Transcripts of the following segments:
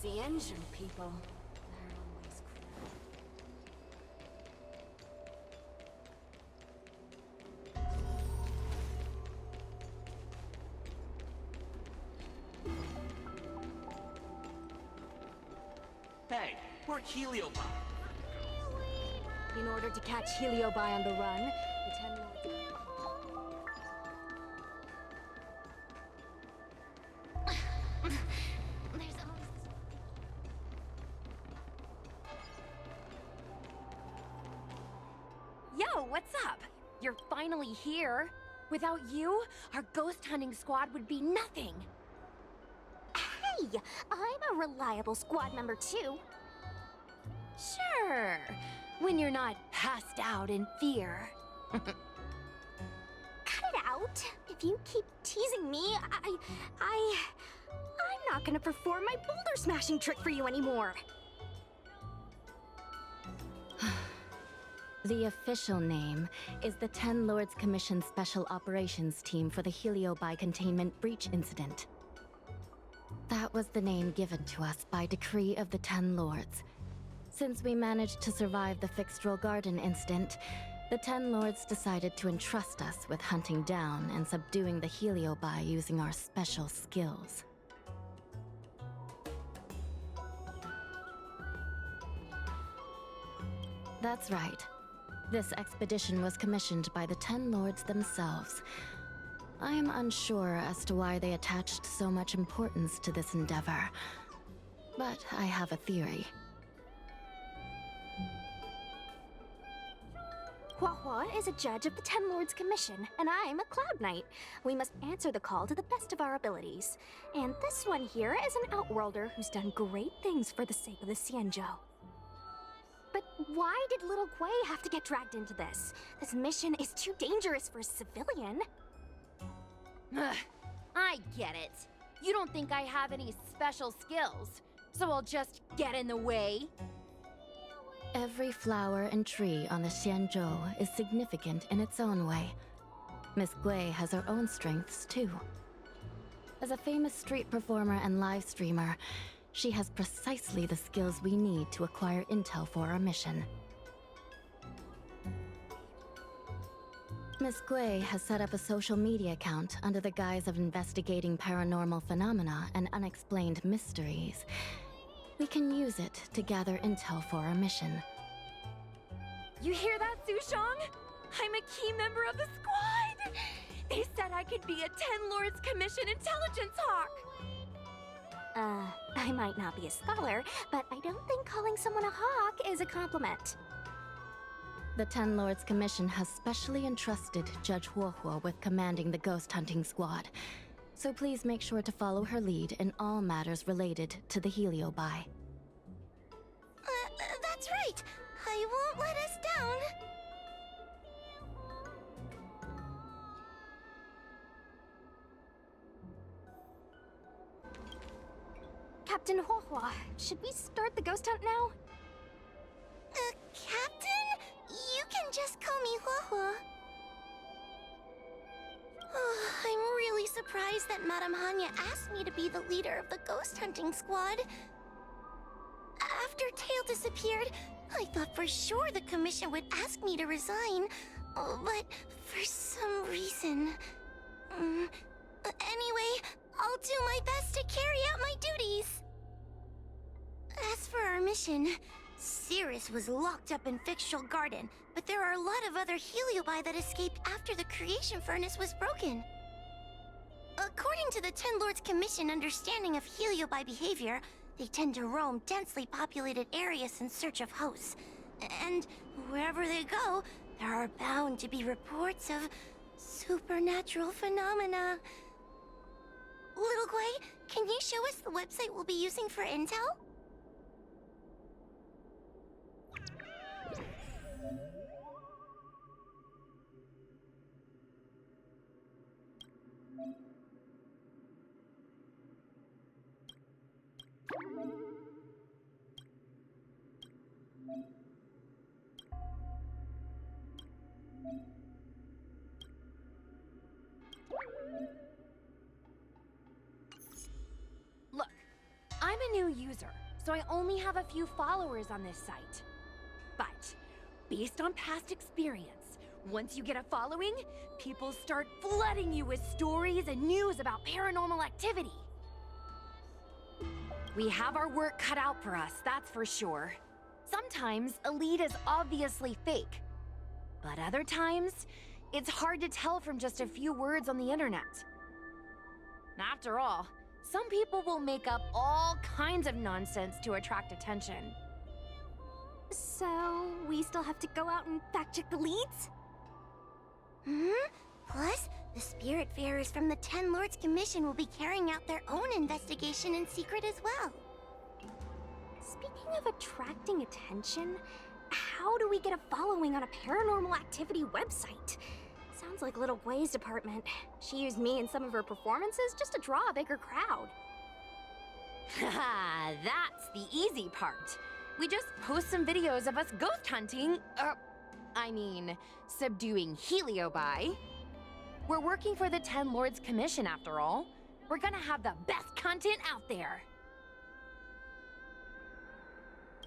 Xianzhou people. They're always cruel. Hey, we're Heliobi. In order to catch Heliobi on the run, the Ten Lords... There's always this... Yo, what's up? You're finally here. Without you, our ghost hunting squad would be nothing. Hey, I'm a reliable squad member too. Sure, when you're not passed out in fear. Cut it out. If you keep teasing me, I'm not gonna perform my boulder smashing trick for you anymore. The official name is the Ten Lords Commission Special Operations Team for the Heliobi Containment Breach Incident. That was the name given to us by decree of the Ten Lords. Since we managed to survive the Fixed-Roll Garden incident, the Ten Lords decided to entrust us with hunting down and subduing the Heliobi using our special skills. That's right. This expedition was commissioned by the Ten Lords themselves. I am unsure as to why they attached so much importance to this endeavor, but I have a theory. Hua is a judge of the Ten Lords Commission, and I'm a Cloud Knight. We must answer the call to the best of our abilities. And this one here is an Outworlder who's done great things for the sake of the Xianzhou. But why did little Gui have to get dragged into this? This mission is too dangerous for a civilian. Ugh, I get it. You don't think I have any special skills, so I'll just get in the way. Every flower and tree on the Xianzhou is significant in its own way. Miss Gui has her own strengths too. As a famous street performer and live streamer, she has precisely the skills we need to acquire intel for our mission. Miss Gui has set up a social media account under the guise of investigating paranormal phenomena and unexplained mysteries. We can use it to gather intel for our mission. You hear that, Sushong? I'm a key member of the squad! They said I could be a Ten Lords Commission intelligence hawk! I might not be a scholar, but I don't think calling someone a hawk is a compliment. The Ten Lords Commission has specially entrusted Judge Huohuo with commanding the ghost hunting squad, so please make sure to follow her lead in all matters related to the Heliobi. That's right. I won't let us down. Captain Huohuo, should we start the ghost hunt now? Captain? You can just call me Huohuo. Oh, I'm really surprised that Madame Hanya asked me to be the leader of the ghost hunting squad. After Tail disappeared, I thought for sure the commission would ask me to resign, but for some reason... Anyway, I'll do my best to carry out my duties. As for our mission, Cirrus was locked up in Fixed-Roll Garden, but there are a lot of other Heliobi that escaped after the creation furnace was broken. According to the Ten Lords Commission understanding of Heliobi behavior, they tend to roam densely populated areas in search of hosts. And wherever they go, there are bound to be reports of supernatural phenomena. Little Gui, can you show us the website we'll be using for intel? Look, I'm a new user, so I only have a few followers on this site. But based on past experience, once you get a following, people start flooding you with stories and news about paranormal activity. We have our work cut out for us, that's for sure. Sometimes a lead is obviously fake, but other times, it's hard to tell from just a few words on the internet. After all, some people will make up all kinds of nonsense to attract attention. So, we still have to go out and fact-check the leads? Plus, the Spiritfarers from the Ten Lords Commission will be carrying out their own investigation in secret as well. Speaking of attracting attention, how do we get a following on a paranormal activity website? Sounds like Little Gwei's department. She used me in some of her performances just to draw a bigger crowd. Haha, that's the easy part. We just post some videos of us ghost hunting, subduing heliobi. We're working for the Ten Lords Commission after all. We're gonna have the best content out there.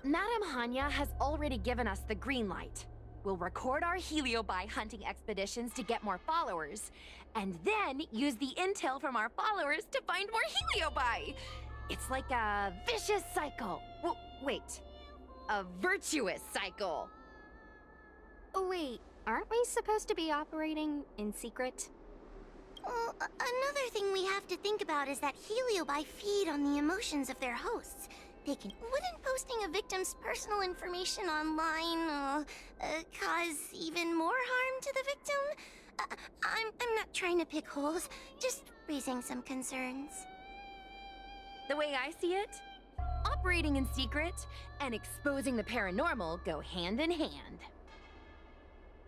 Madame Hanya has already given us the green light. We'll record our heliobi hunting expeditions to get more followers, and then use the intel from our followers to find more heliobi. It's like a vicious cycle. Wait, a virtuous cycle. Oh wait, aren't we supposed to be operating in secret? Well, another thing we have to think about is that heliobi feed on the emotions of their hosts. Wouldn't posting a victim's personal information online cause even more harm to the victim? I'm not trying to pick holes, just raising some concerns. The way I see it, operating in secret and exposing the paranormal go hand in hand.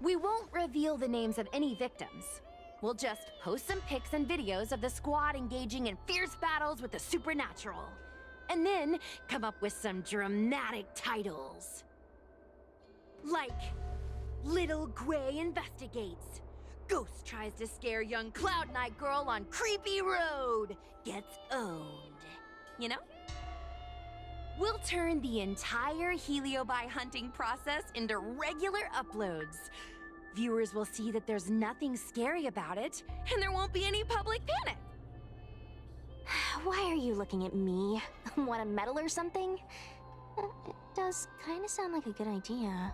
We won't reveal the names of any victims. We'll just post some pics and videos of the squad engaging in fierce battles with the supernatural. And then come up with some dramatic titles. Like, Little Gwei investigates. Ghost tries to scare young Cloud Knight girl on creepy road. Gets owned. You know? We'll turn the entire heliobi hunting process into regular uploads. Viewers will see that there's nothing scary about it, and there won't be any public panic. Why are you looking at me? Want a medal or something? It does kind of sound like a good idea.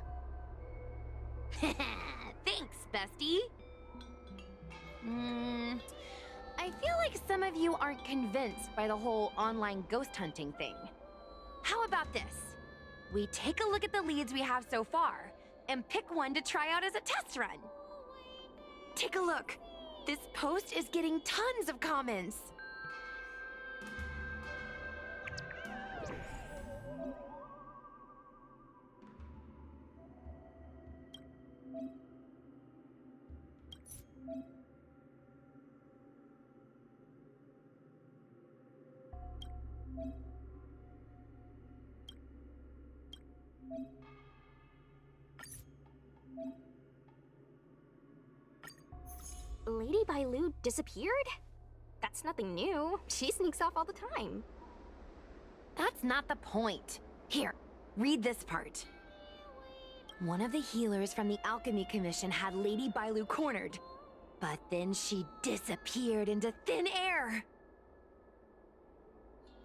Thanks, bestie. I feel like some of you aren't convinced by the whole online ghost hunting thing. How about this? We take a look at the leads we have so far, and pick one to try out as a test run. Take a look. This post is getting tons of comments. Lady Bailu disappeared? That's nothing new. She sneaks off all the time. That's not the point. Here, read this part. One of the healers from the Alchemy Commission had Lady Bailu cornered, but then she disappeared into thin air.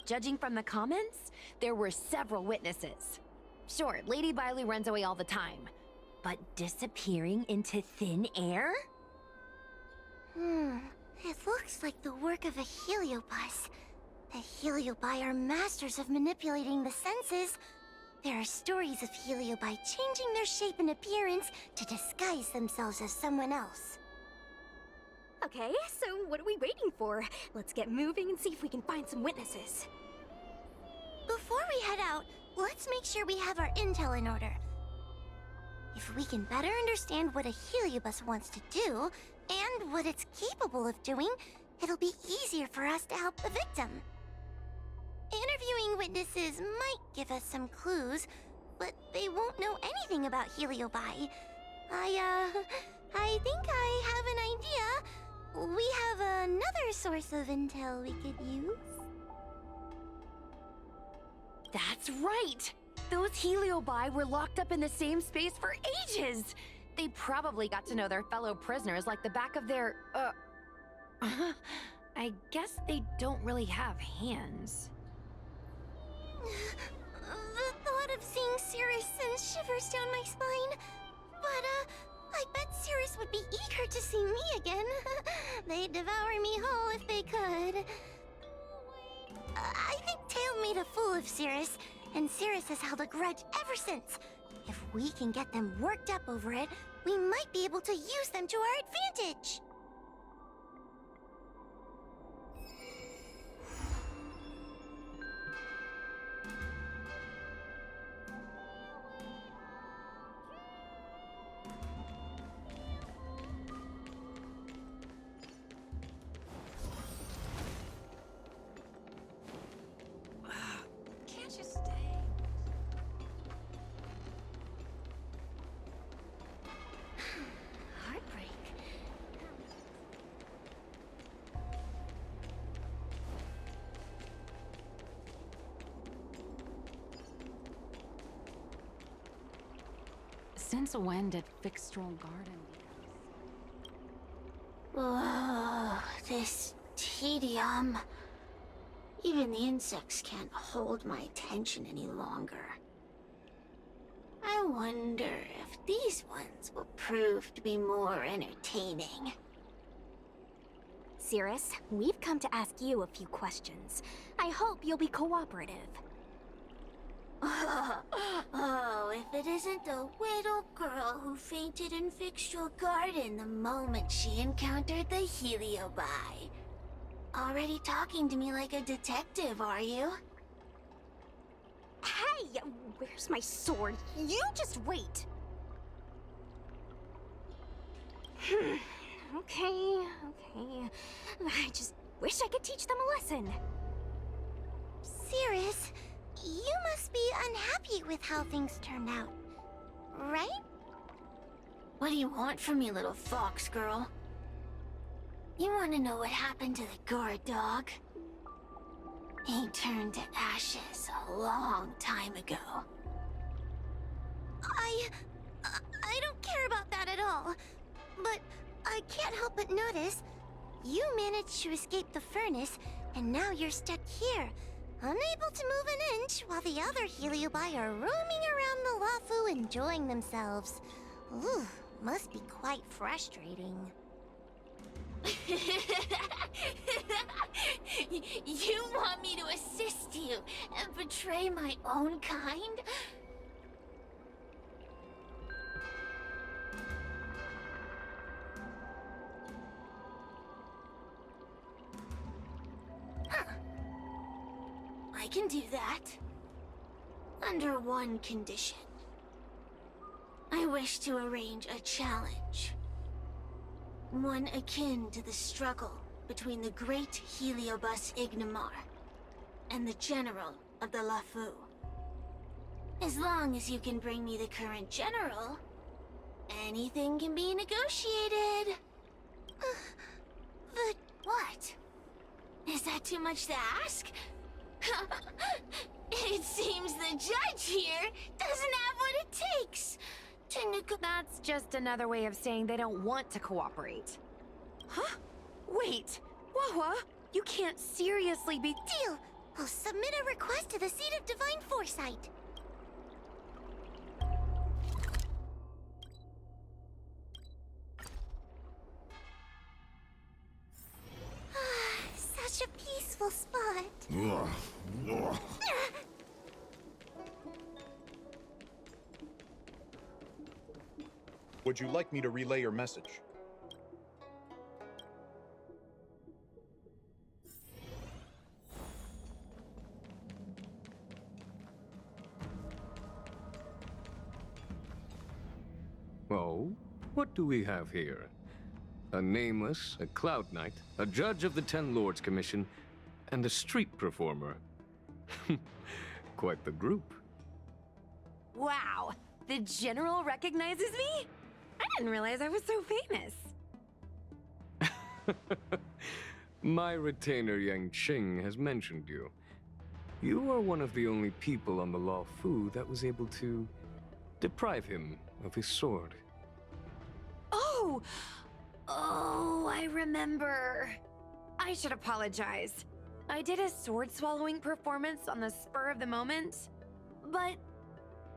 Judging from the comments, there were several witnesses. Sure, Lady Bailu runs away all the time, but disappearing into thin air? It looks like the work of a heliobus. The heliobi are masters of manipulating the senses. There are stories of heliobi changing their shape and appearance to disguise themselves as someone else. Okay, so what are we waiting for? Let's get moving and see if we can find some witnesses. Before we head out, let's make sure we have our intel in order. If we can better understand what a heliobus wants to do, and what it's capable of doing, it'll be easier for us to help the victim. Interviewing witnesses might give us some clues, but they won't know anything about heliobi. I think I have an idea. We have another source of intel we could use. That's right! Those Heliobi were locked up in the same space for ages! They probably got to know their fellow prisoners like the back of their, I guess they don't really have hands. The thought of seeing Cirrus sends shivers down my spine. But, I bet Cirrus would be eager to see me again. They'd devour me whole if they could. I think Tail made a fool of Cirrus, and Cirrus has held a grudge ever since. If we can get them worked up over it, we might be able to use them to our advantage. Can't you stay? Heartbreak. Since when did Fixstral Garden? Oh, this tedium. Even the insects can't hold my attention any longer. I wonder if these ones will prove to be more entertaining. Cirrus, we've come to ask you a few questions. I hope you'll be cooperative. Oh, if it isn't the little girl who fainted in Fixtral Garden the moment she encountered the Heliobi. Already talking to me like a detective, are you? Hey, where's my sword? You just wait. Okay. I just wish I could teach them a lesson. Cirrus, you must be unhappy with how things turned out, right? What do you want from me, little fox girl? You want to know what happened to the guard dog? He turned to ashes a long time ago. I don't care about that at all. But I can't help but notice you managed to escape the furnace, and now you're stuck here, unable to move an inch while the other Heliobi are roaming around the Lafu enjoying themselves. Ooh, must be quite frustrating. You want me to assist you and betray my own kind? Huh. I can do that. Under one condition. I wish to arrange a challenge. One akin to the struggle between the great Heliobus Ignamar and the general of the Lafu. As long as you can bring me the current general, anything can be negotiated. But what? Is that too much to ask? It seems the judge here doesn't have what it takes to That's just another way of saying they don't want to cooperate. Huh? Wait, Wawa, you can't seriously be— Deal! I'll submit a request to the Seat of Divine Foresight. Such a peaceful spot. Would you like me to relay your message? Oh, what do we have here? A nameless, a cloud knight, a judge of the Ten Lords Commission, and a street performer. Quite the group. Wow, the general recognizes me? I didn't realize I was so famous. My retainer Yang Qing has mentioned you. You are one of the only people on the Law Fu that was able to deprive him of his sword. Oh! Oh, I remember. I should apologize. I did a sword swallowing performance on the spur of the moment, but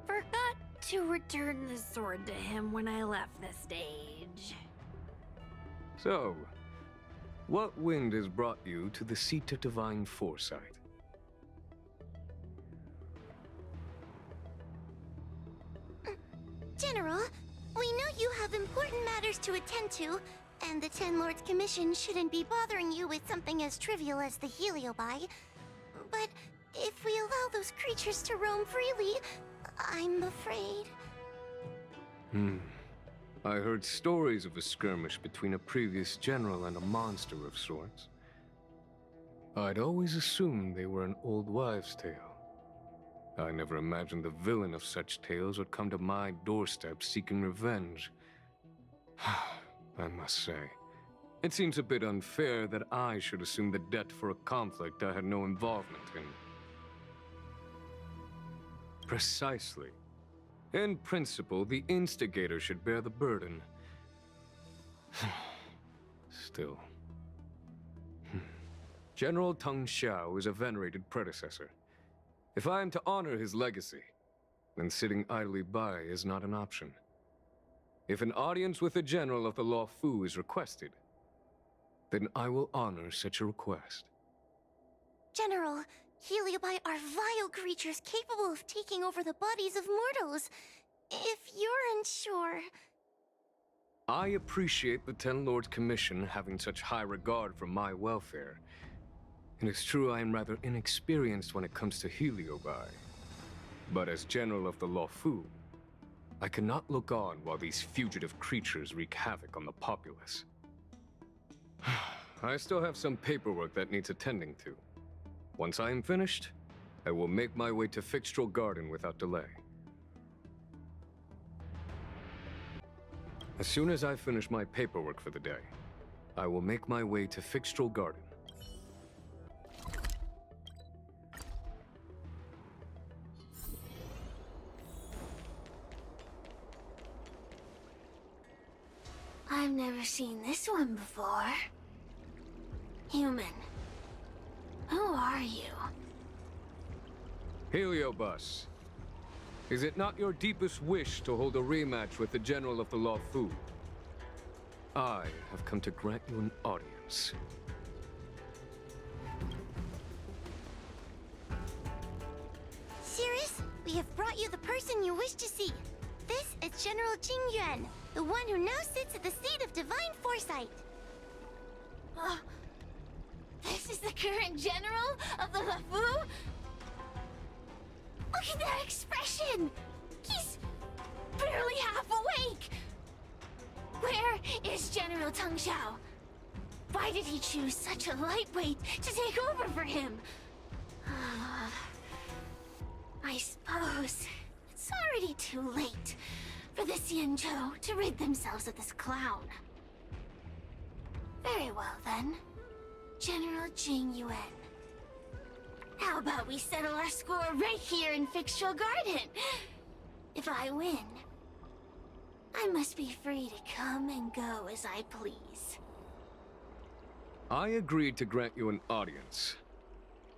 forgot to return the sword to him when I left the stage. So, what wind has brought you to the seat of divine foresight? General, we know you have important matters to attend to, and the Ten Lords Commission shouldn't be bothering you with something as trivial as the Heliobi. But if we allow those creatures to roam freely, I'm afraid... I heard stories of a skirmish between a previous general and a monster of sorts. I'd always assumed they were an old wives' tale. I never imagined the villain of such tales would come to my doorstep seeking revenge. I must say, it seems a bit unfair that I should assume the debt for a conflict I had no involvement in. Precisely. In principle, the instigator should bear the burden. Still. General Teng Xiao is a venerated predecessor. If I am to honor his legacy, then sitting idly by is not an option. If an audience with the general of the Law Fu is requested, then I will honor such a request. General, Heliobi are vile creatures capable of taking over the bodies of mortals. If you're unsure... I appreciate the Ten Lords Commission having such high regard for my welfare. It is true I am rather inexperienced when it comes to Heliobi. But as General of the Law Fu, I cannot look on while these fugitive creatures wreak havoc on the populace. I still have some paperwork that needs attending to. Once I am finished, I will make my way to Fixtral Garden without delay. As soon as I finish my paperwork for the day, I will make my way to Fixtral Garden. I've never seen this one before. Human. Who are you? Heliobus, is it not your deepest wish to hold a rematch with the General of the Law Fu? I have come to grant you an audience. Sirius, we have brought you the person you wish to see. This is General Jing Yuan, the one who now sits at the seat of divine foresight. This is the current general of the LeFou? Look at that expression! He's barely half awake! Where is General Teng Xiao? Why did he choose such a lightweight to take over for him? I suppose it's already too late for the Xianzhou to rid themselves of this clown. Very well then. General Jing Yuan. How about we settle our score right here in Fixtral Garden? If I win, I must be free to come and go as I please. I agreed to grant you an audience,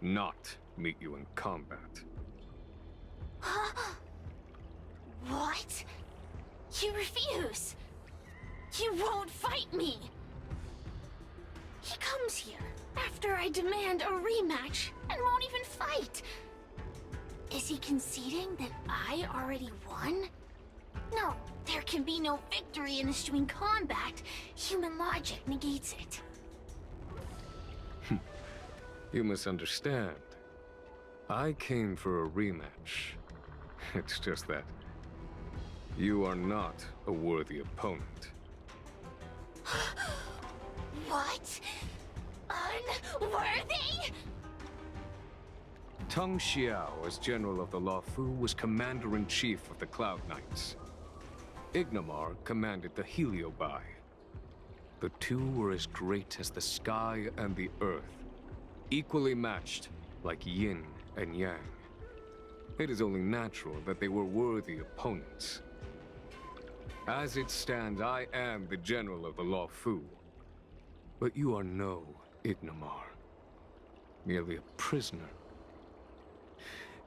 not meet you in combat. What? You refuse? You won't fight me? He comes here after I demand a rematch and won't even fight. Is he conceding that I already won? No, there can be no victory in eschewing combat. Human logic negates it. You misunderstand. I came for a rematch. It's just that you are not a worthy opponent. What? Unworthy? Teng Xiao, as General of the Law Fu, was Commander-in-Chief of the Cloud Knights. Ignamar commanded the Heliobi. The two were as great as the sky and the earth, equally matched like yin and yang. It is only natural that they were worthy opponents. As it stands, I am the general of the Law Fu. But you are no Ignamar, merely a prisoner.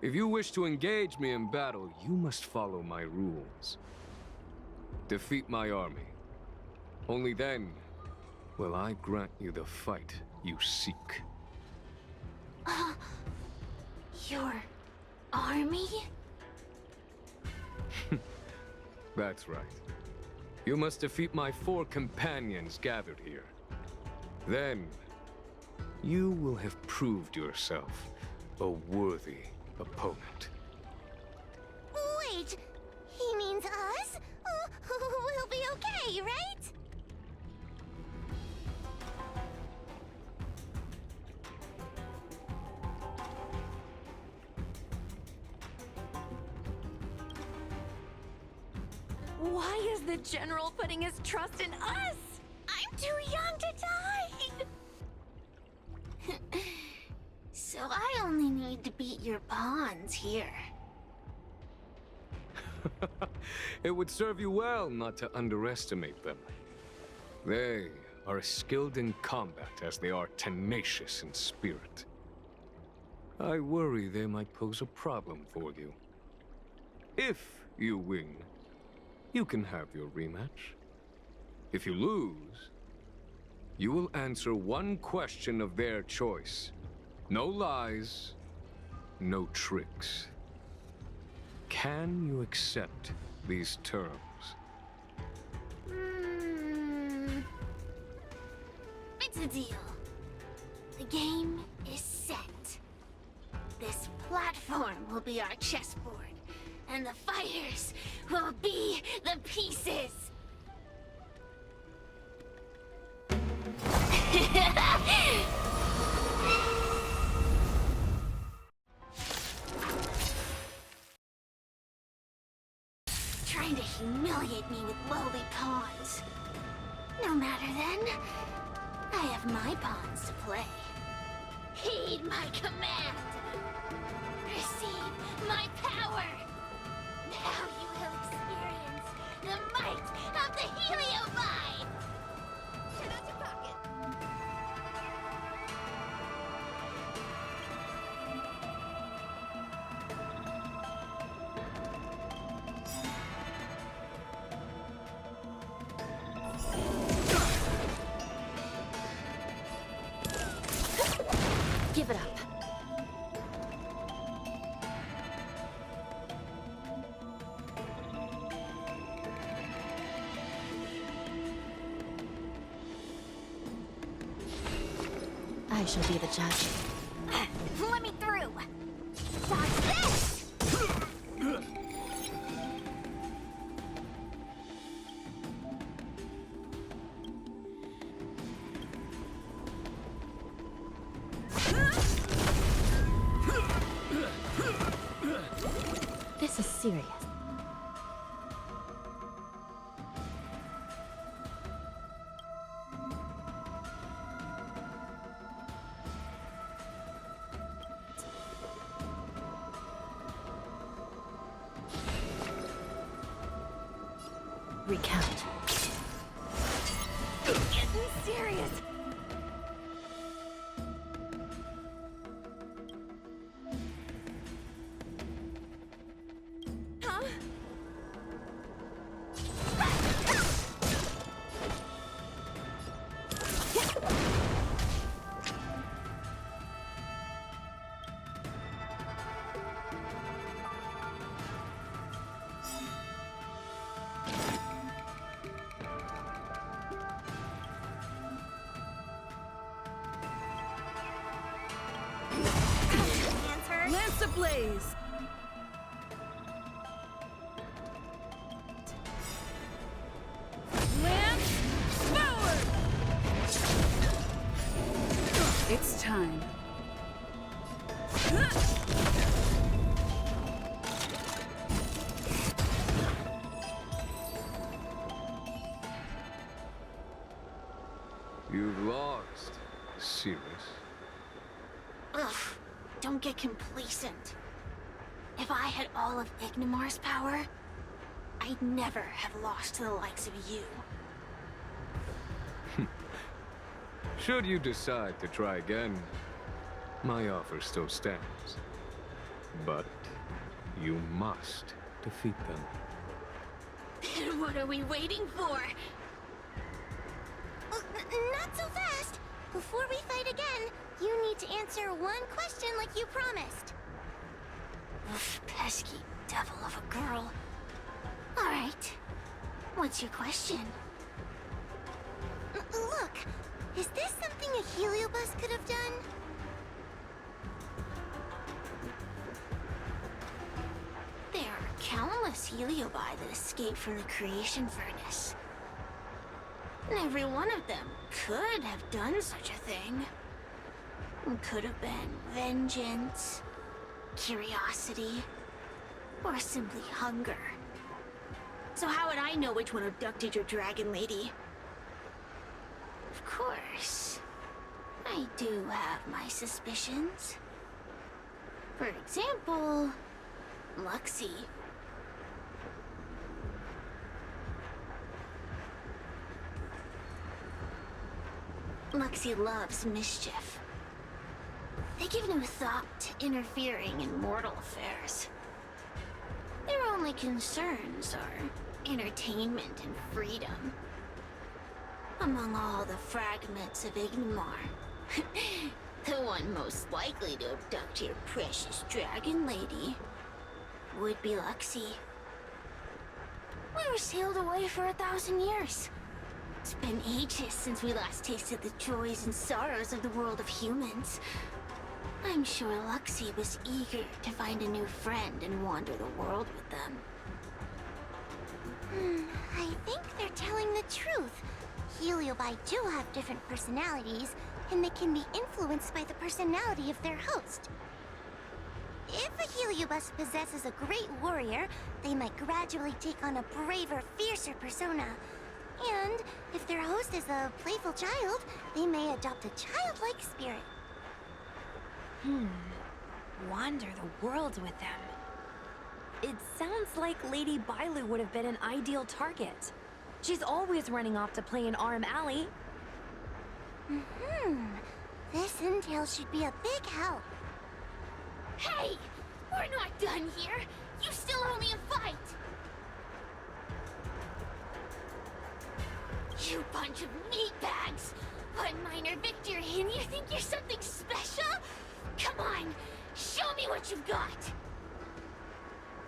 If you wish to engage me in battle, you must follow my rules. Defeat my army. Only then will I grant you the fight you seek. Your army? That's right. You must defeat my 4 companions gathered here. Then, you will have proved yourself a worthy opponent. Wait, he means us? We'll be okay, right? Why is the general putting his trust in us? I'm too young to die! So I only need to beat your pawns here. It would serve you well not to underestimate them. They are as skilled in combat as they are tenacious in spirit. I worry they might pose a problem for you. If you win, you can have your rematch. If you lose, you will answer one question of their choice. No lies, no tricks. Can you accept these terms? It's a deal. The game is set. This platform will be our chessboard, and the fighters will be the pieces. Trying to humiliate me with lowly pawns. No matter then, I have my pawns to play. Heed my command. Receive my power. Now you will experience the might of the Heliobide. Turn out your pocket. Give it up. I shall be the judge. Let me through! Dodge this! This is serious. Recount. Getting serious! Huh? Lance ablaze! Lance forward! It's time. You've lost, Sirius. Ugh, don't get complacent. If I had all of Ignimar's power, I'd never have lost to the likes of you. Should you decide to try again, my offer still stands. But you must defeat them. Then what are we waiting for? Not so fast. Before we fight again, you need to answer one question like you promised. Pesky devil of a girl. All right. What's your question? Look, is this something a heliobus could have done? There are countless heliobi that escape from the creation furnace. And every one of them could have done such a thing. It could have been vengeance, curiosity, or simply hunger. So how would I know which one abducted your dragon lady? Of course, I do have my suspicions. For example, Luxie. Luxie loves mischief. They give no thought to interfering in mortal affairs. Their only concerns are entertainment and freedom. Among all the fragments of Ignimar, the one most likely to abduct your precious dragon lady would be Luxie. We were sealed away for 1,000 years. It's been ages since we last tasted the joys and sorrows of the world of humans. I'm sure Luxie was eager to find a new friend and wander the world with them. I think they're telling the truth. Heliobi do have different personalities, and they can be influenced by the personality of their host. If a heliobus possesses a great warrior, they might gradually take on a braver, fiercer persona. And if their host is a playful child, they may adopt a childlike spirit. Wander the world with them. It sounds like Lady Bailu would have been an ideal target. She's always running off to play in Arm Alley. This intel should be a big help. Hey! We're not done here! You still owe me a fight! You bunch of meatbags! One minor victory and you think you're something special? Come on! Show me what you've got!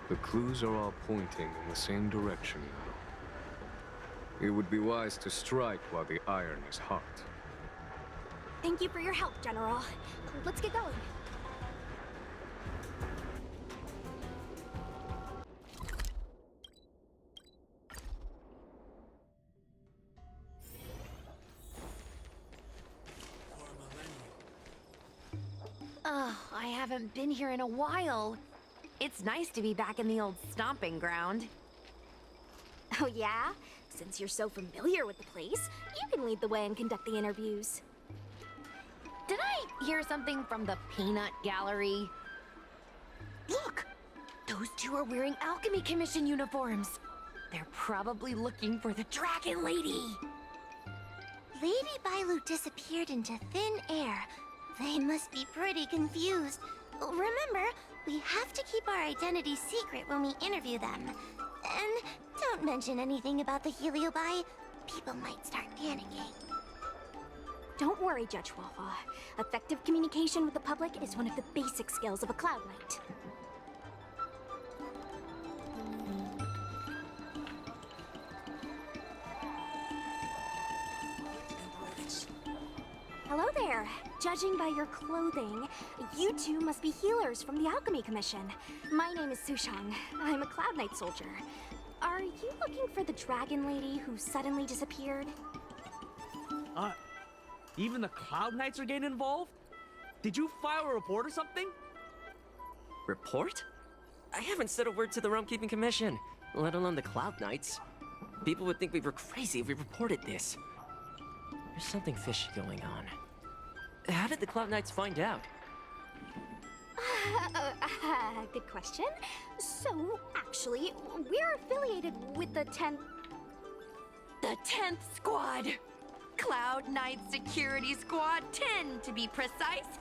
The clues are all pointing in the same direction now. It would be wise to strike while the iron is hot. Thank you for your help, General. Let's get going. Oh, I haven't been here in a while. It's nice to be back in the old stomping ground. Oh yeah? Since you're so familiar with the place, you can lead the way and conduct the interviews. Did I hear something from the Peanut Gallery? Look! Those two are wearing Alchemy Commission uniforms. They're probably looking for the Dragon Lady. Lady Bailu disappeared into thin air. They must be pretty confused. Remember, we have to keep our identity secret when we interview them. And don't mention anything about the heliobi. People might start panicking. Don't worry, Judge Wafa. Effective communication with the public is one of the basic skills of a Cloud Knight. Hello there. Judging by your clothing, you two must be healers from the Alchemy Commission. My name is Sushang. I'm a Cloud Knight soldier. Are you looking for the Dragon Lady who suddenly disappeared? Even the Cloud Knights are getting involved? Did you file a report or something? Report? I haven't said a word to the Realm Keeping Commission, let alone the Cloud Knights. People would think we were crazy if we reported this. There's something fishy going on. How did the Cloud Knights find out? Good question. So, actually, we're affiliated with the 10th... The 10th Squad! Cloud Knight Security Squad 10, to be precise.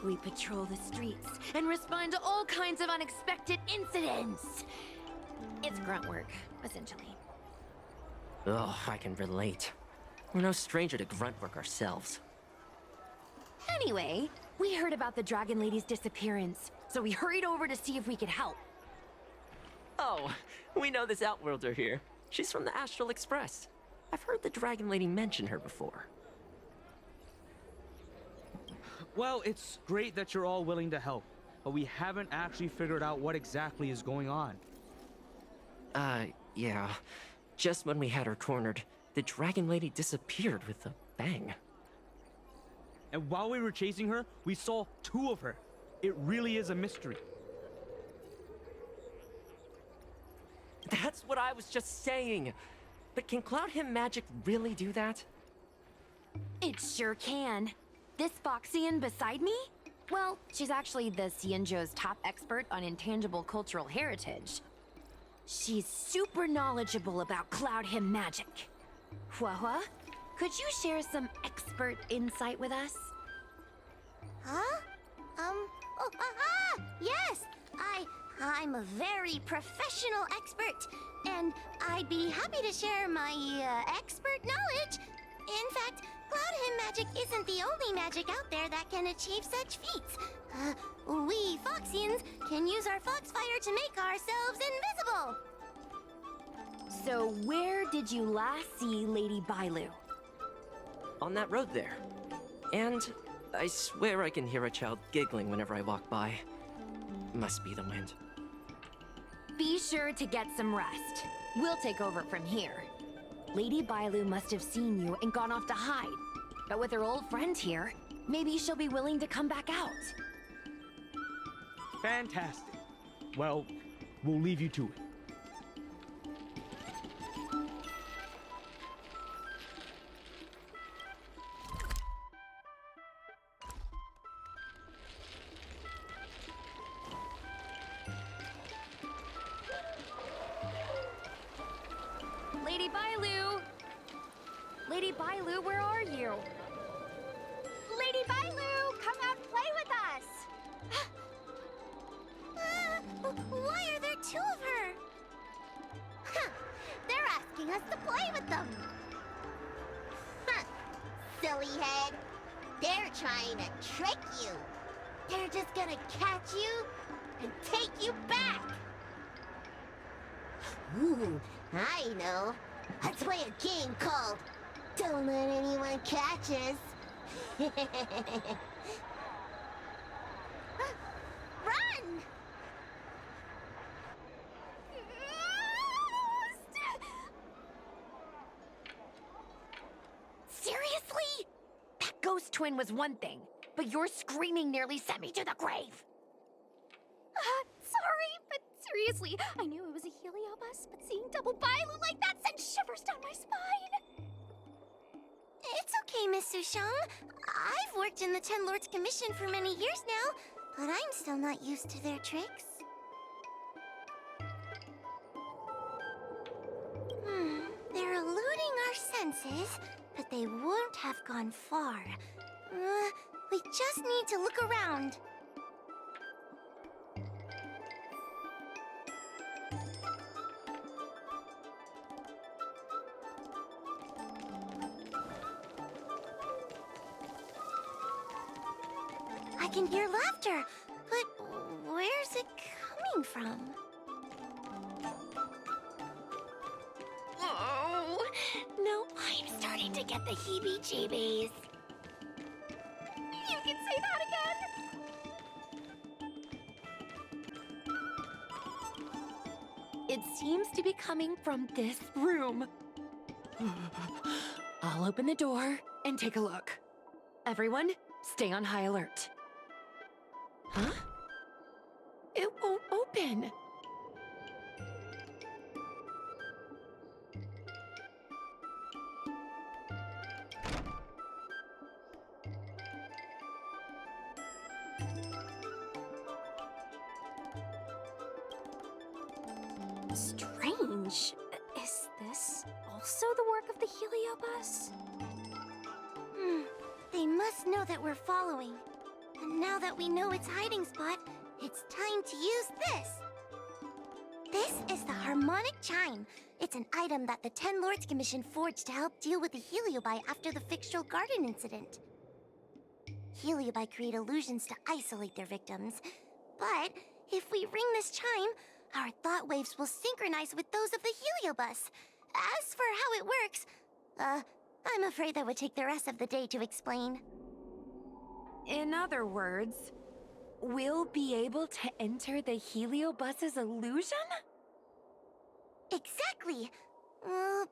We patrol the streets and respond to all kinds of unexpected incidents. It's grunt work, essentially. Oh, I can relate. We're no stranger to grunt work ourselves. Anyway, we heard about the Dragon Lady's disappearance, so we hurried over to see if we could help. Oh, we know this Outworlder here. She's from the Astral Express. I've heard the Dragon Lady mention her before. Well, it's great that you're all willing to help, but we haven't actually figured out what exactly is going on. Yeah. Just when we had her cornered, the Dragon Lady disappeared with a bang. And while we were chasing her, we saw two of her. It really is a mystery. That's what I was just saying. But can Cloud Him Magic really do that? It sure can. This Foxian beside me? Well, she's actually the Xianzhou's top expert on intangible cultural heritage. She's super knowledgeable about Cloud Him Magic. Hua, could you share some expert insight with us? Huh? Yes! I'm a very professional expert, and I'd be happy to share my, expert knowledge. In fact, Cloud Him Magic isn't the only magic out there that can achieve such feats. We Foxians can use our Foxfire to make ourselves invisible. So where did you last see Lady Bailu? On that road there. And I swear I can hear a child giggling whenever I walk by. Must be the wind. Be sure to get some rest. We'll take over from here. Lady Bailu must have seen you and gone off to hide. But with her old friend here, maybe she'll be willing to come back out. Fantastic. Well, we'll leave you to it. Lady Bailu! Lady Bailu, where are you? Lady Bailu, come out and play with us! Why are there two of her? Huh, they're asking us to play with them. Huh, silly head. They're trying to trick you. They're just gonna catch you and take you back. Ooh, I know. Let's play a game called Don't Let Anyone Catch Us. Run! Seriously? That ghost twin was one thing, but your screaming nearly sent me to the grave. Sorry, but seriously, I knew it was a heliobus, but seeing double Bailu like that sent shivers down my spine. It's okay, Miss Sushang. I've worked in the Ten Lords Commission for many years now, but I'm still not used to their tricks. They're eluding our senses, but they won't have gone far. We just need to look around. I can hear laughter, but where's it coming from? Oh, no, I'm starting to get the heebie-jeebies. You can say that again! It seems to be coming from this room. I'll open the door and take a look. Everyone, stay on high alert. Huh? It won't open. Strange. Is this also the work of the Heliobus? They must know that we're following. And now that we know its hiding spot, it's time to use this. This is the harmonic chime. It's an item that the Ten Lords Commission forged to help deal with the Heliobi after the fictional garden incident. Heliobi create illusions to isolate their victims. But if we ring this chime, our thought waves will synchronize with those of the Heliobus. As for how it works, I'm afraid that would take the rest of the day to explain. In other words, we'll be able to enter the Heliobus's illusion? Exactly.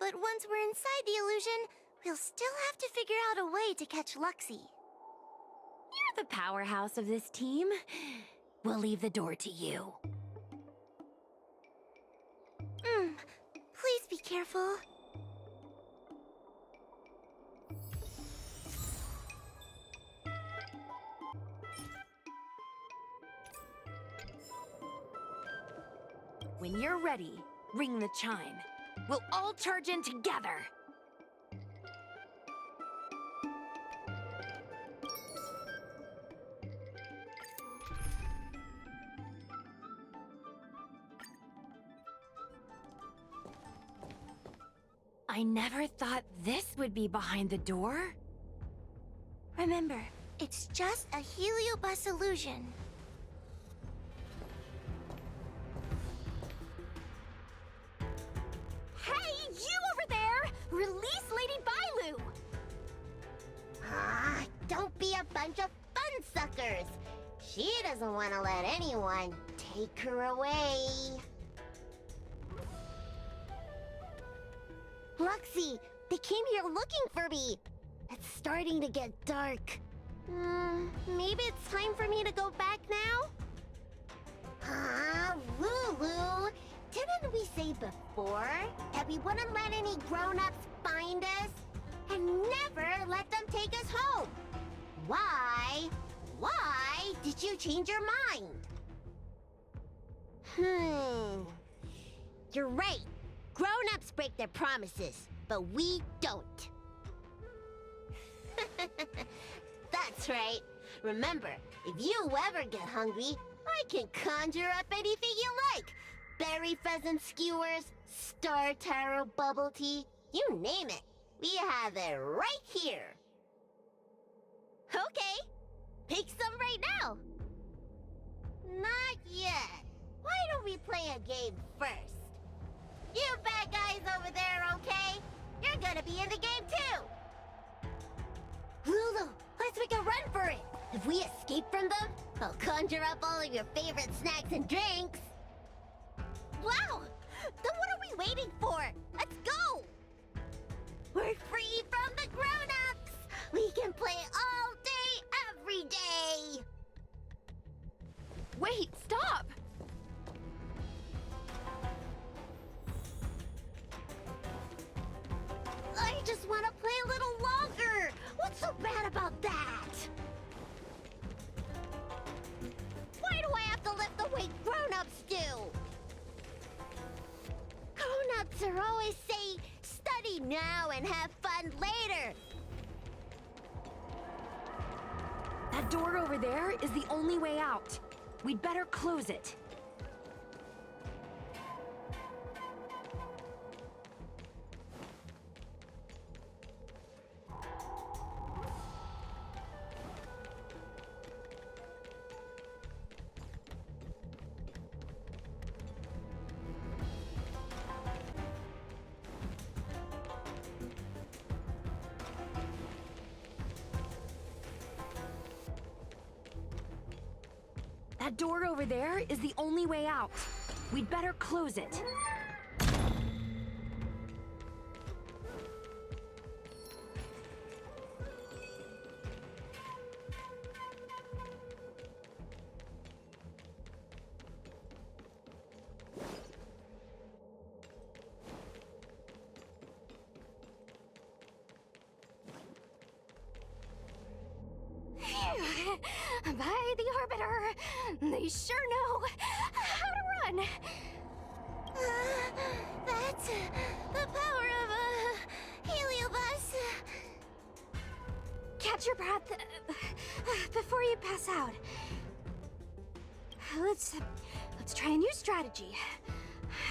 But once we're inside the illusion, we'll still have to figure out a way to catch Luxie. You're the powerhouse of this team. We'll leave the door to you. Please be careful. When you're ready, ring the chime. We'll all charge in together. I never thought this would be behind the door. Remember, it's just a Heliobus illusion. Hey, you over there! Release Lady Bailu! Don't be a bunch of fun suckers. She doesn't want to let anyone take her away. Luxie, they came here looking for me. It's starting to get dark. Maybe it's time for me to go back now? Lulu, didn't we say before that we wouldn't let any grown-ups find us? And never let them take us home? Why did you change your mind? You're right. Grown-ups break their promises, but we don't. That's right. Remember, if you ever get hungry, I can conjure up anything you like. Berry pheasant skewers, star taro bubble tea, you name it. We have it right here. Okay, pick some right now. Not yet. Why don't we play a game first? You bad guys over there, okay? You're gonna be in the game too. Lulu, let's make a run for it. If we escape from them, I'll conjure up all of your favorite snacks and drinks. Wow! Then what are we waiting for? Let's go! We're free from the grown-ups! We can play all day, every day! Wait, stop! I just want to play a little longer! What's so bad about that? Why do I have to lift the weight grown-ups do? Grown-ups are always saying, study now and have fun later. That door over there is the only way out. We'd better close it. That door over there is the only way out. We'd better close it. By the Arbiter, they sure know how to run. That's the power of a heliobus. Catch your breath before you pass out. Let's try a new strategy.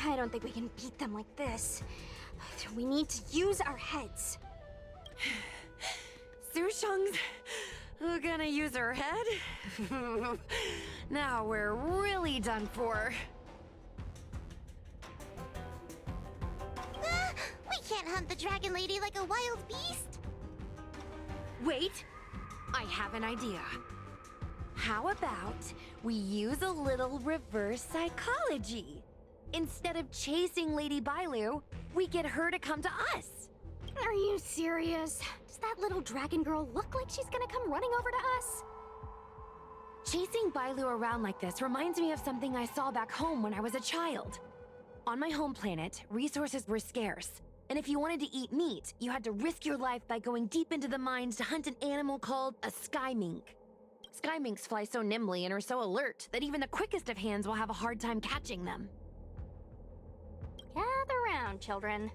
I don't think we can beat them like this. We need to use our heads. Sushung's gonna use her head? Now we're really done for. We can't hunt the dragon lady like a wild beast. Wait, I have an idea. How about we use a little reverse psychology? Instead of chasing Lady Bailu, we get her to come to us. Are you serious? Does that little dragon girl look like she's gonna come running over to us? Chasing Bailu around like this reminds me of something I saw back home when I was a child. On my home planet, resources were scarce, and if you wanted to eat meat, you had to risk your life by going deep into the mines to hunt an animal called a sky mink. Sky minks fly so nimbly and are so alert that even the quickest of hands will have a hard time catching them. Gather round, children.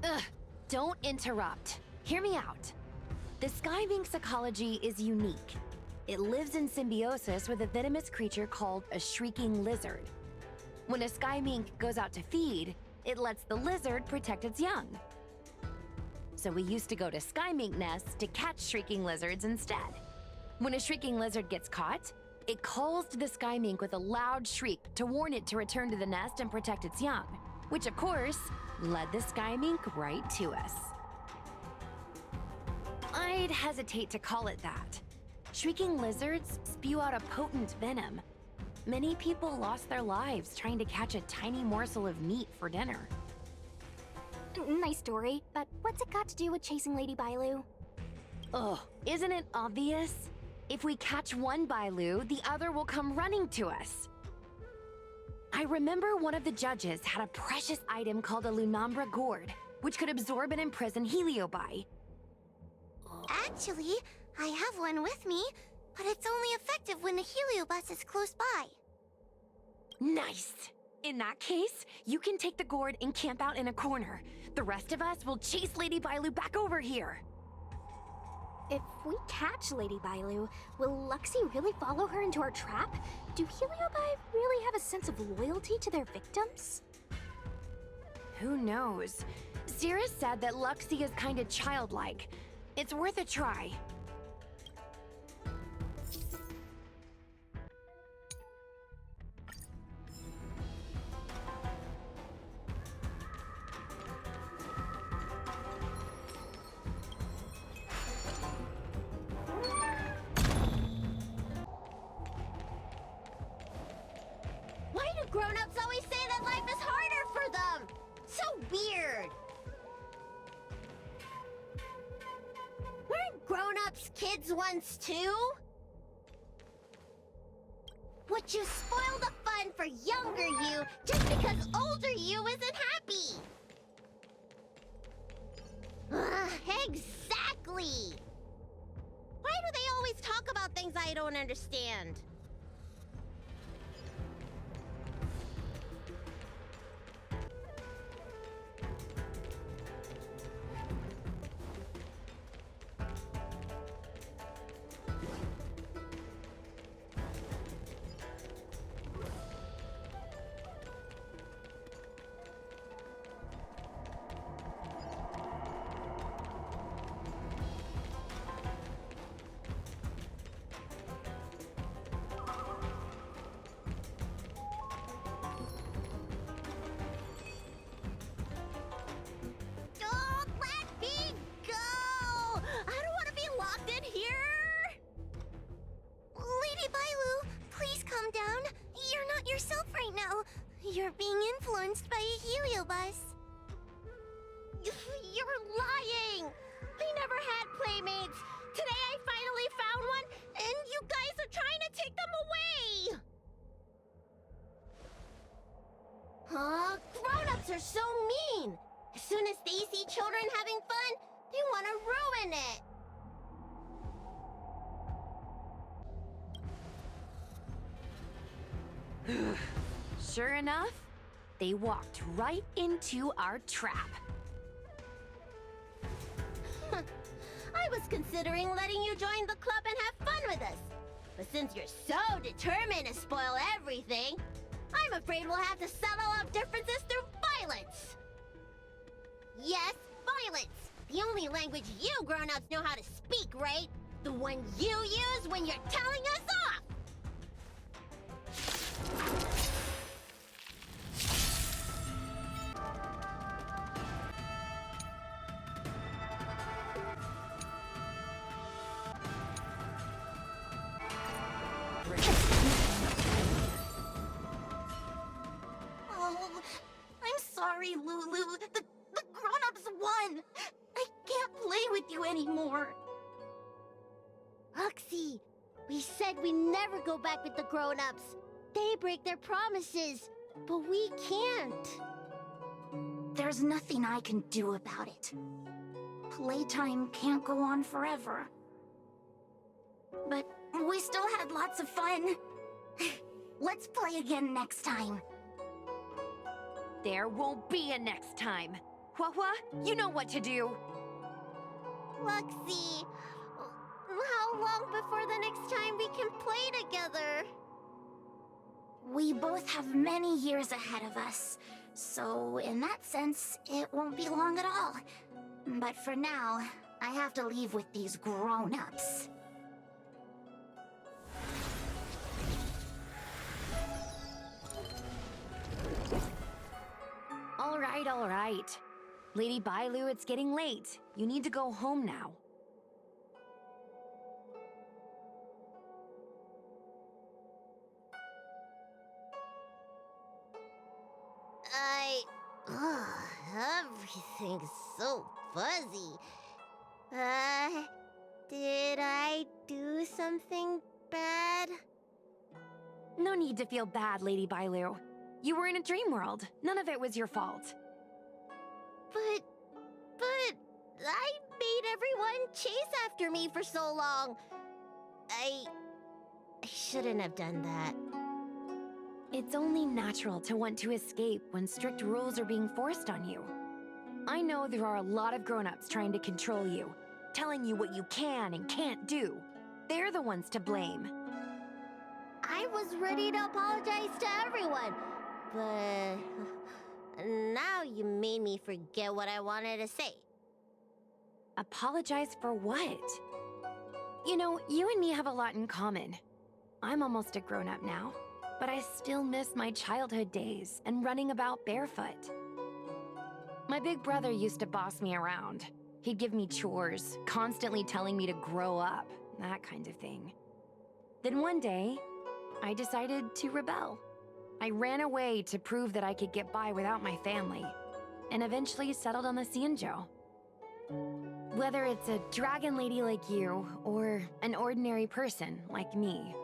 Ugh, don't interrupt. Hear me out. The sky mink's ecology is unique. It lives in symbiosis with a venomous creature called a shrieking lizard. When a sky mink goes out to feed, it lets the lizard protect its young. So we used to go to sky mink nests to catch shrieking lizards instead. When a shrieking lizard gets caught, it calls to the sky mink with a loud shriek to warn it to return to the nest and protect its young, which of course led the sky mink right to us. I'd hesitate to call it that. Shrieking lizards spew out a potent venom. Many people lost their lives trying to catch a tiny morsel of meat for dinner. Nice story, but what's it got to do with chasing Lady Bailu? Ugh, isn't it obvious? If we catch one Bailu, the other will come running to us. I remember one of the judges had a precious item called a Lunambra gourd, which could absorb and imprison Heliobi. Actually, I have one with me, but it's only effective when the heliobus is close by. Nice! In that case, you can take the gourd and camp out in a corner. The rest of us will chase Lady Bailu back over here. If we catch Lady Bailu, will Luxie really follow her into our trap? Do Heliobi really have a sense of loyalty to their victims? Who knows? Sierra said that Luxie is kinda childlike. It's worth a try. Why do grown-ups always say that life is harder for them? So weird. Weren't grown-ups kids once too? Would you spoil the fun for younger you just because older you isn't happy? Exactly! Why do they always talk about things I don't understand? You're being influenced by a heliobus. You're lying! I never had playmates. Today I finally found one, and you guys are trying to take them away! Grown-ups are so mean! As soon as they see children having fun, they want to ruin it! Sure enough, they walked right into our trap. I was considering letting you join the club and have fun with us. But since you're so determined to spoil everything, I'm afraid we'll have to settle our differences through violence. Yes, violence. The only language you grown-ups know how to speak, right? The one you use when you're telling us off! Oh, I'm sorry, Lulu. The grown-ups won. I can't play with you anymore. Luxie, we said we never go back with the grown-ups. They break their promises, but we can't. There's nothing I can do about it. Playtime can't go on forever. But we still had lots of fun. Let's play again next time. There won't be a next time. Hua, you know what to do. Luxie, how long before the next time we can play together? We both have many years ahead of us, so in that sense, it won't be long at all. But for now, I have to leave with these grown-ups. All right. Lady Bailu, it's getting late. You need to go home now. Everything's so fuzzy. Did I do something bad? No need to feel bad, Lady Bailu. You were in a dream world. None of it was your fault. But I made everyone chase after me for so long. I shouldn't have done that. It's only natural to want to escape when strict rules are being forced on you. I know there are a lot of grown-ups trying to control you, telling you what you can and can't do. They're the ones to blame. I was ready to apologize to everyone, but now you made me forget what I wanted to say. Apologize for what? You know, you and me have a lot in common. I'm almost a grown-up now, but I still miss my childhood days and running about barefoot. My big brother used to boss me around. He'd give me chores, constantly telling me to grow up, that kind of thing. Then one day, I decided to rebel. I ran away to prove that I could get by without my family, and eventually settled on the Xianzhou. Whether it's a dragon lady like you, or an ordinary person like me,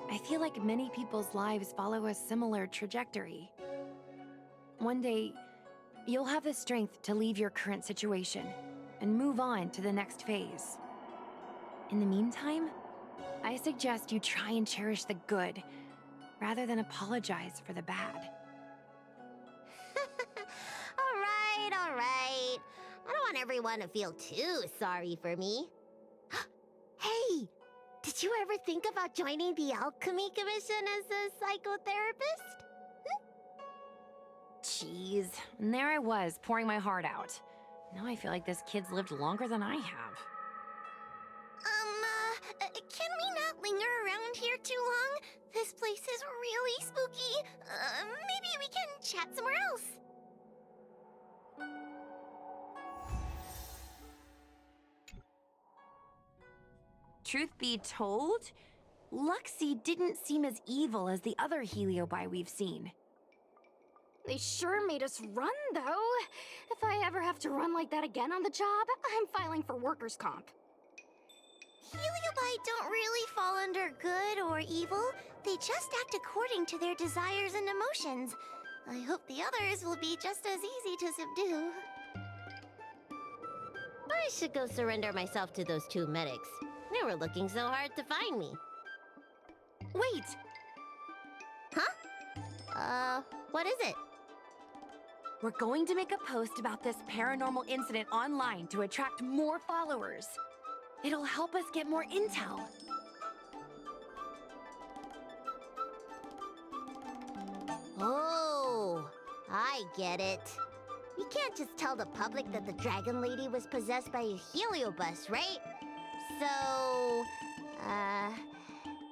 I feel like many people's lives follow a similar trajectory. One day, you'll have the strength to leave your current situation and move on to the next phase. In the meantime, I suggest you try and cherish the good, rather than apologize for the bad. All right. I don't want everyone to feel too sorry for me. Hey, did you ever think about joining the Alchemy Commission as a psychotherapist? Jeez, and there I was, pouring my heart out. Now I feel like this kid's lived longer than I have. Can we not linger around here too long? This place is really spooky. Maybe we can chat somewhere else. Truth be told, Luxie didn't seem as evil as the other Heliobi we've seen. They sure made us run, though. If I ever have to run like that again on the job, I'm filing for workers' comp. Heliobi don't really fall under good or evil. They just act according to their desires and emotions. I hope the others will be just as easy to subdue. I should go surrender myself to those two medics. They were looking so hard to find me. Wait! Huh? What is it? We're going to make a post about this paranormal incident online to attract more followers. It'll help us get more intel. Oh, I get it. You can't just tell the public that the dragon lady was possessed by a heliobus, right? So,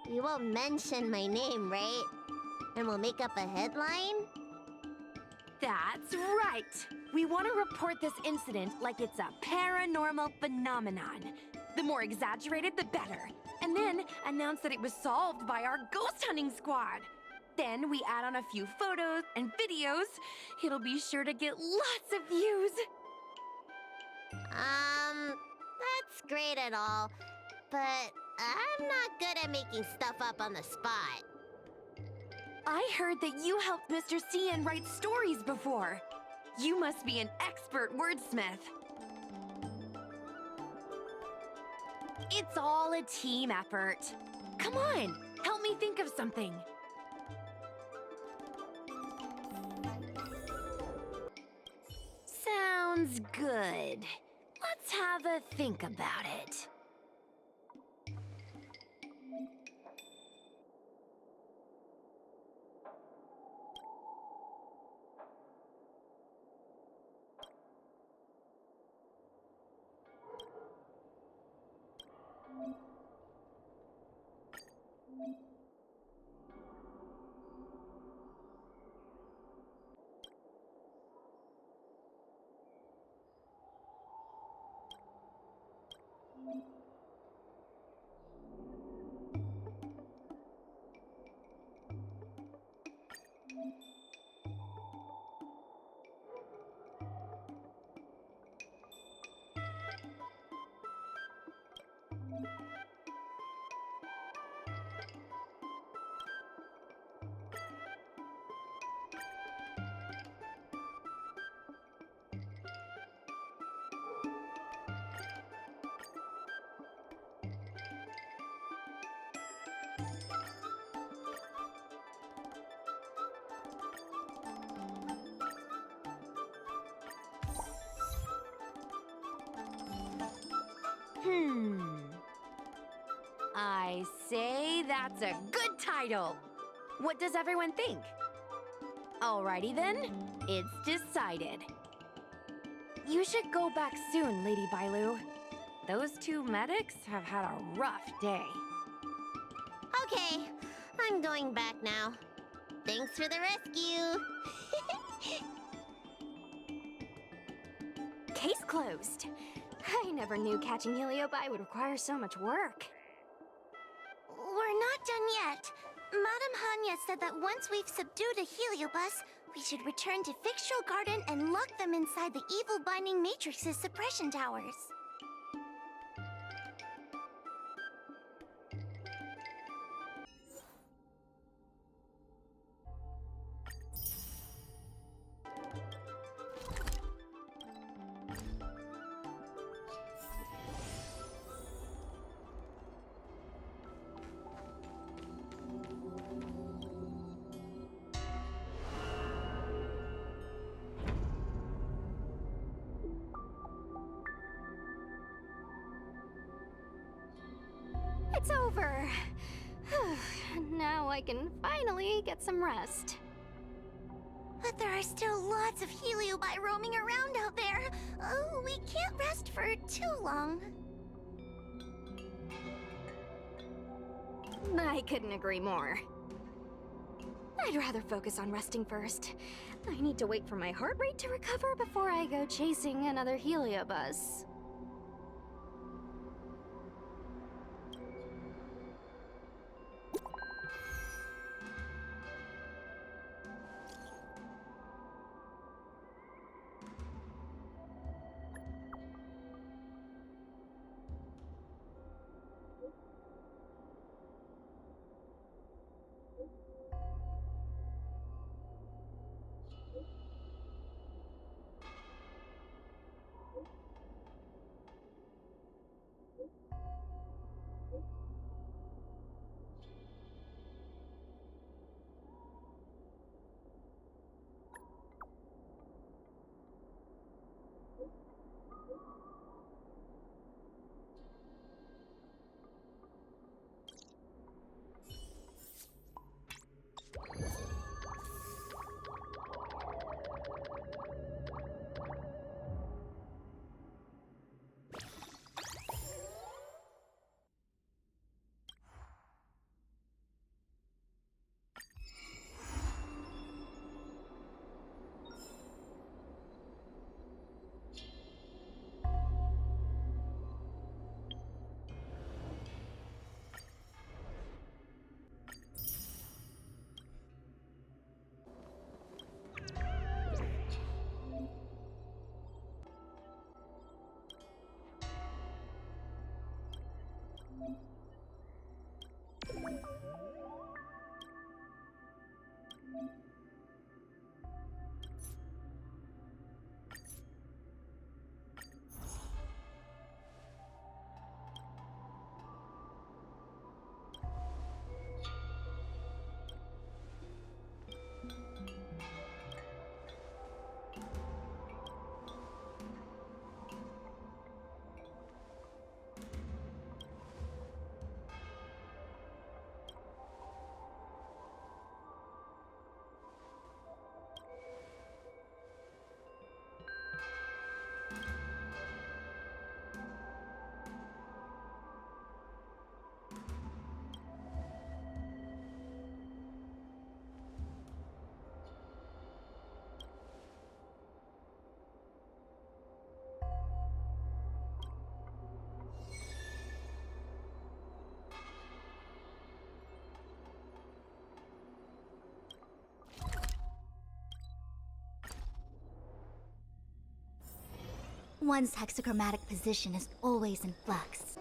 you won't mention my name, right? And we'll make up a headline? That's right. We want to report this incident like it's a paranormal phenomenon. The more exaggerated, the better. And then announce that it was solved by our ghost hunting squad. Then we add on a few photos and videos. It'll be sure to get lots of views. That's great and all, but I'm not good at making stuff up on the spot. I heard that you helped Mr. Cian write stories before. You must be an expert wordsmith. It's all a team effort. Come on, help me think of something. Sounds good. Let's have a think about it. I say that's a good title. What does everyone think? Alrighty then, it's decided. You should go back soon, Lady Bailu. Those two medics have had a rough day. Okay, I'm going back now. Thanks for the rescue. Case closed. I never knew catching Heliobi would require so much work. We're not done yet. Madame Hanya said that once we've subdued a heliobus, we should return to Fictional Garden and lock them inside the evil binding matrix's suppression towers. It's over. Now I can finally get some rest. But there are still lots of heliobi roaming around out there. Oh, we can't rest for too long. I couldn't agree more. I'd rather focus on resting first. I need to wait for my heart rate to recover before I go chasing another heliobus. One's hexachromatic position is always in flux.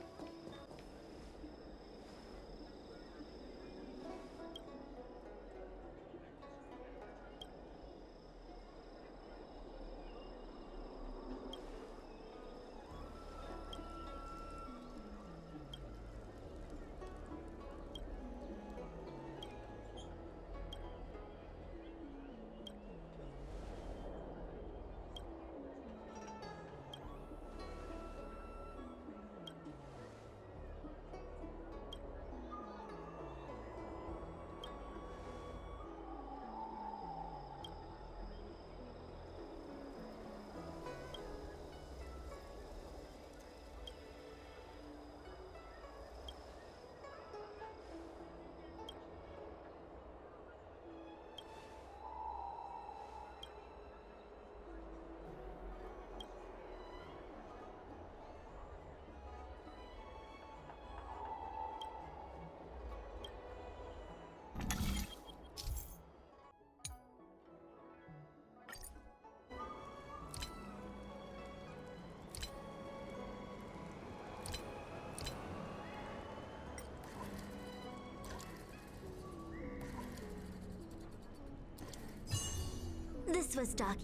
This was Doc.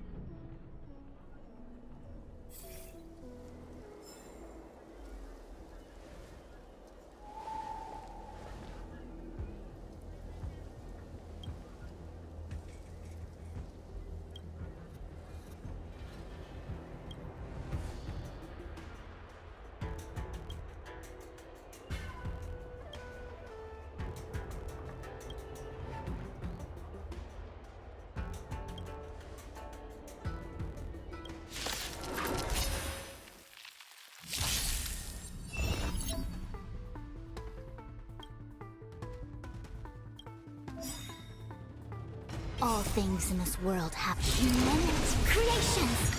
All things in this world have immense creations!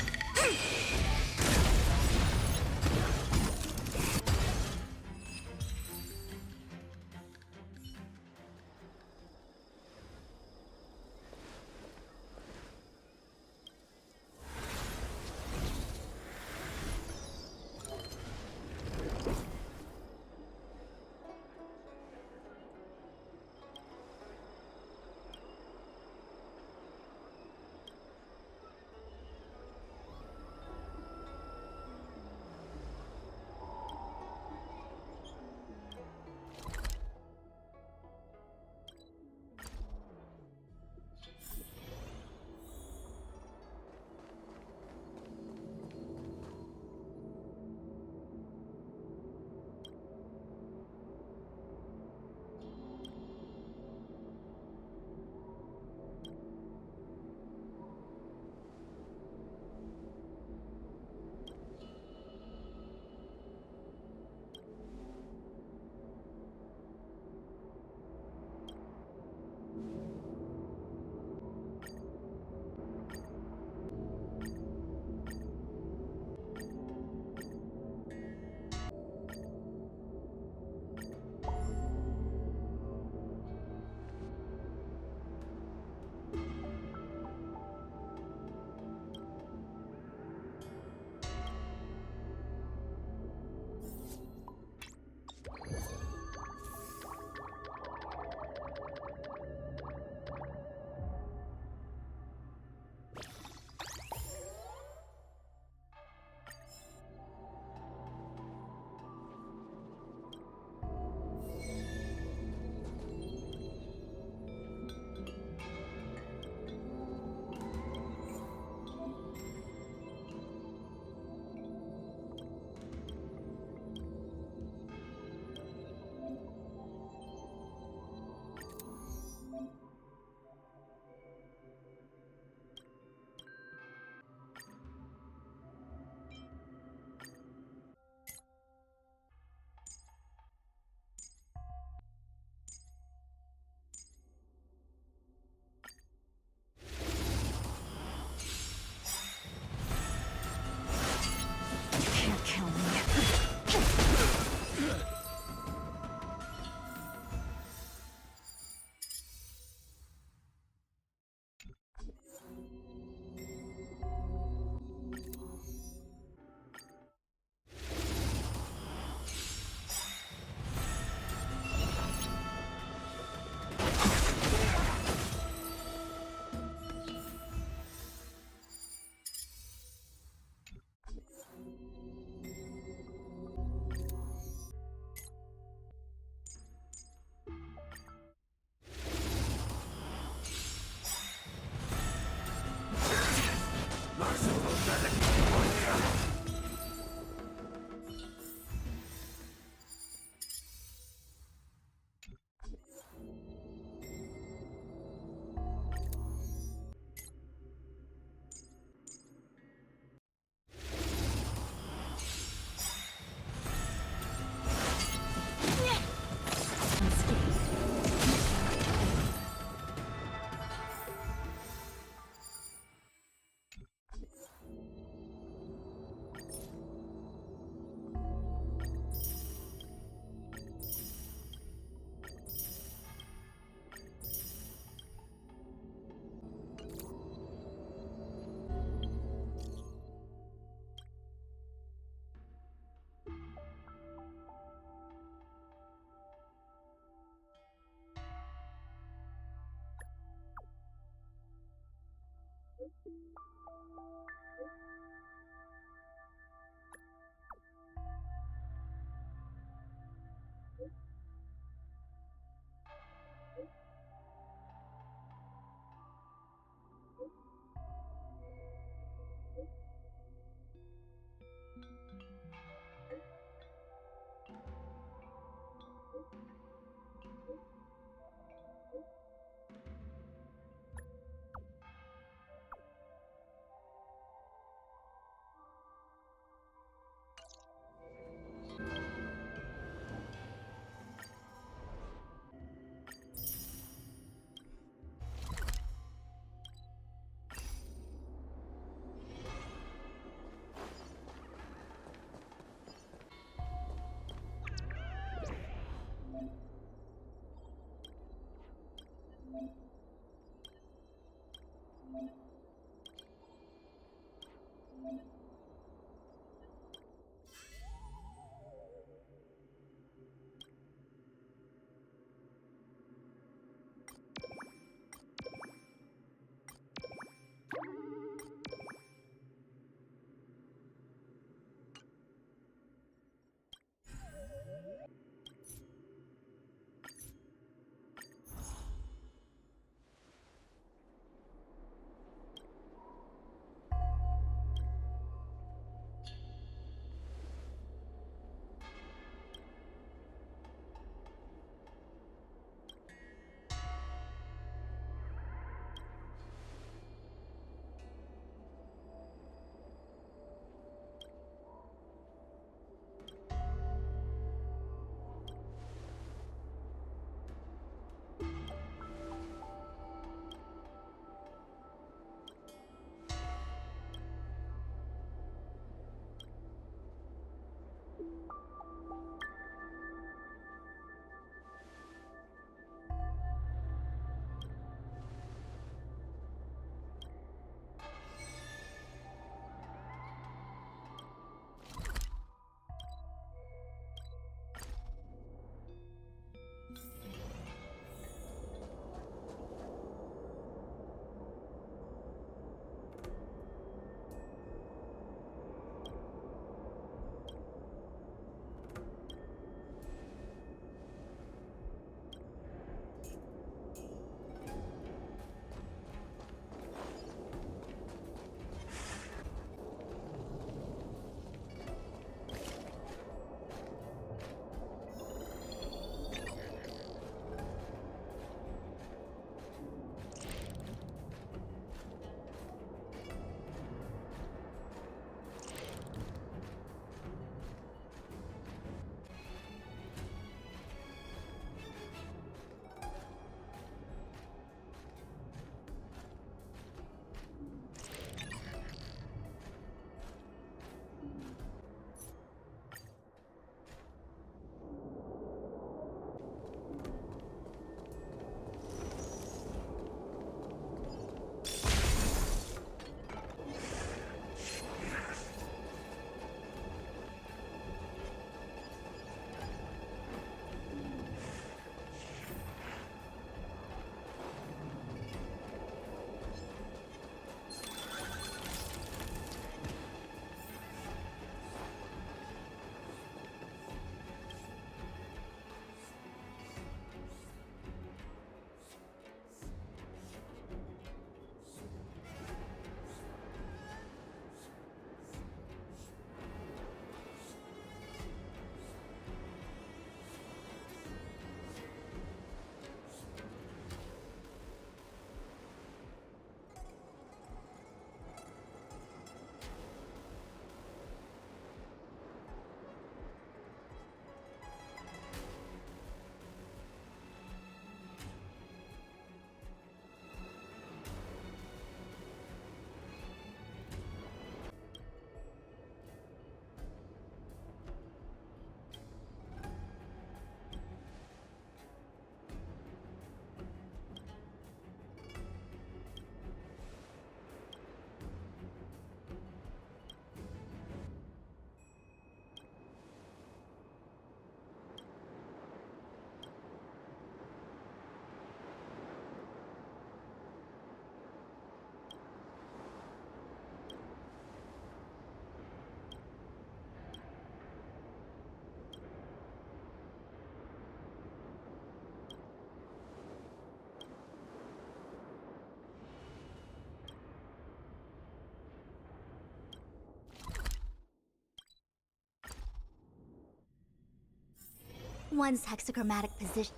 one's hexagrammatic position.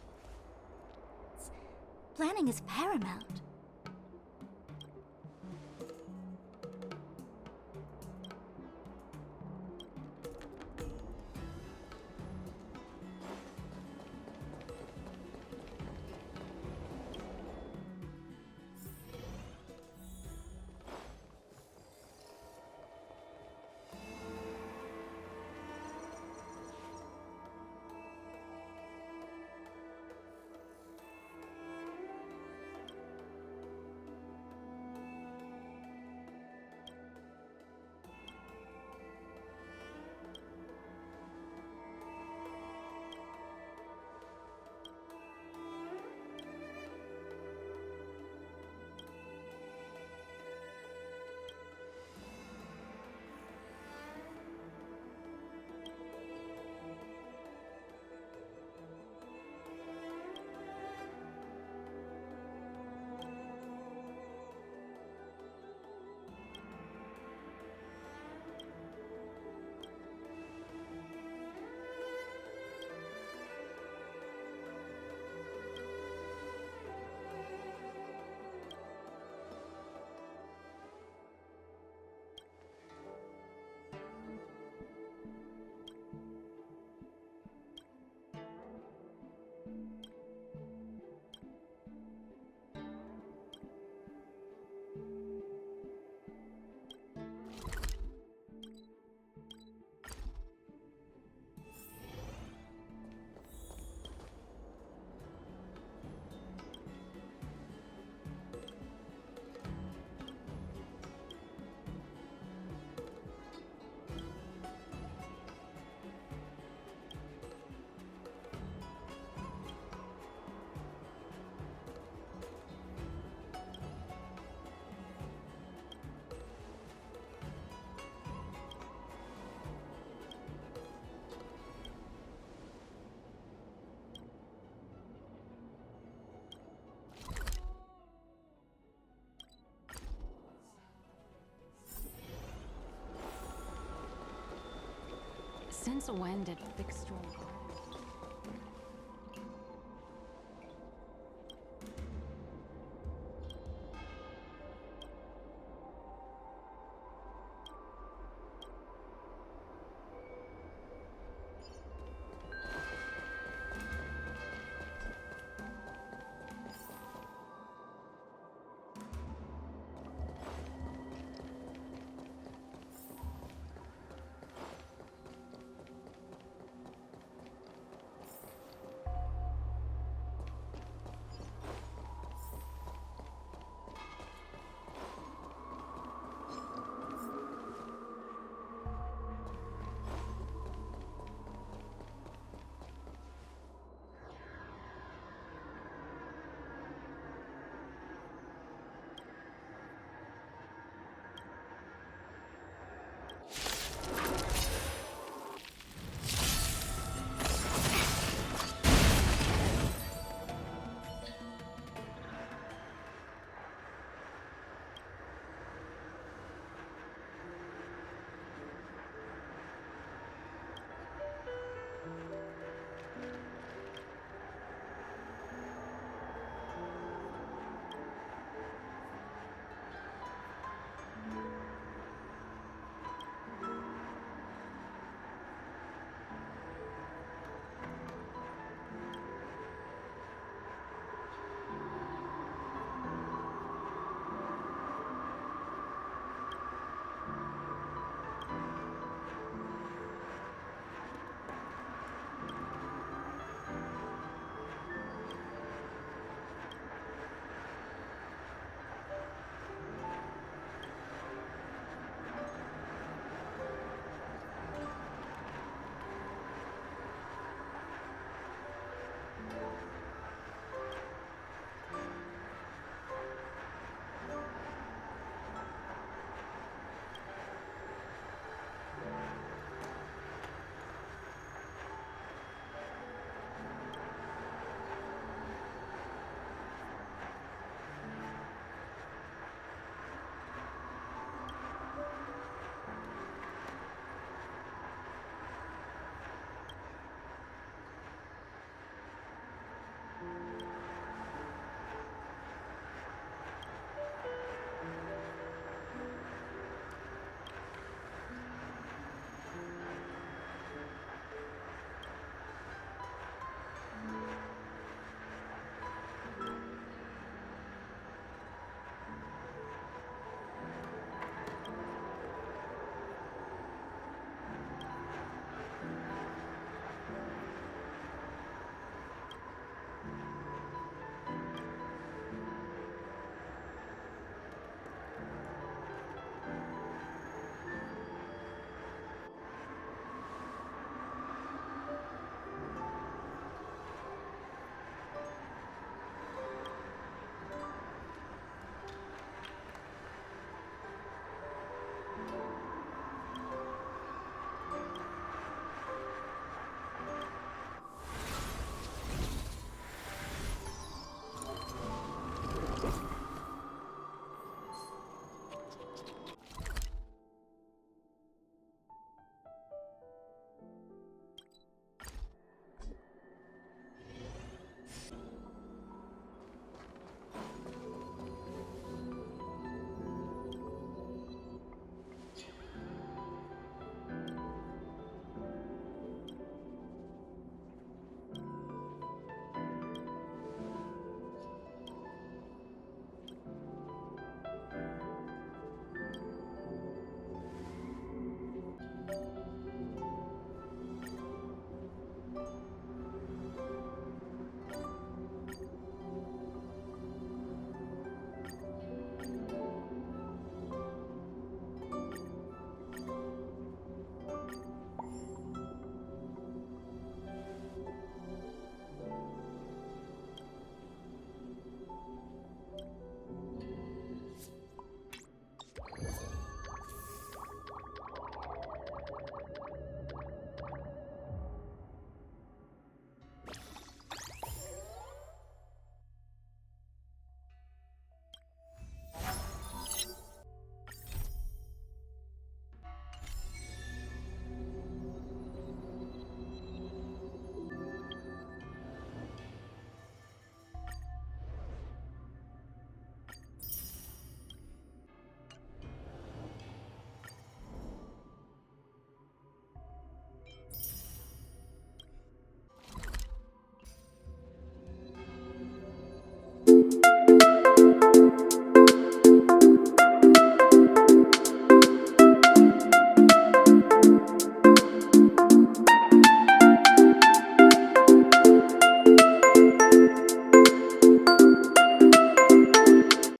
Planning is paramount. Since when did fixed rule